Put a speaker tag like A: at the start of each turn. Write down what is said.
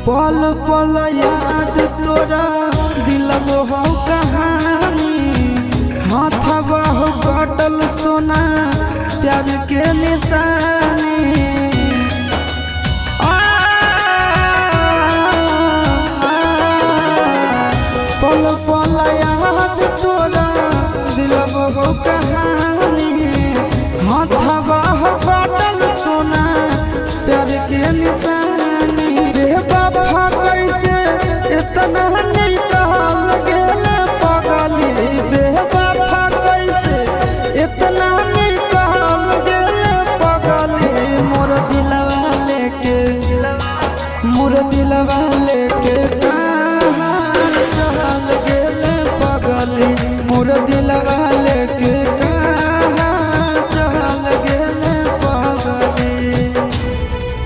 A: पल पल याद तोरा दिलब हो कहानी, हाथवा हो कटल सोना प्यार के निशानी। पल पल याद तोरा दिलब हो कहानी, हाथवा हो कटल सोना प्यार के निशानी। बेवफा कैसे इतना निकाल गेले पगली, बेवफा कैसे इतना निकाल गेले पगली। मोर दिलवा लेके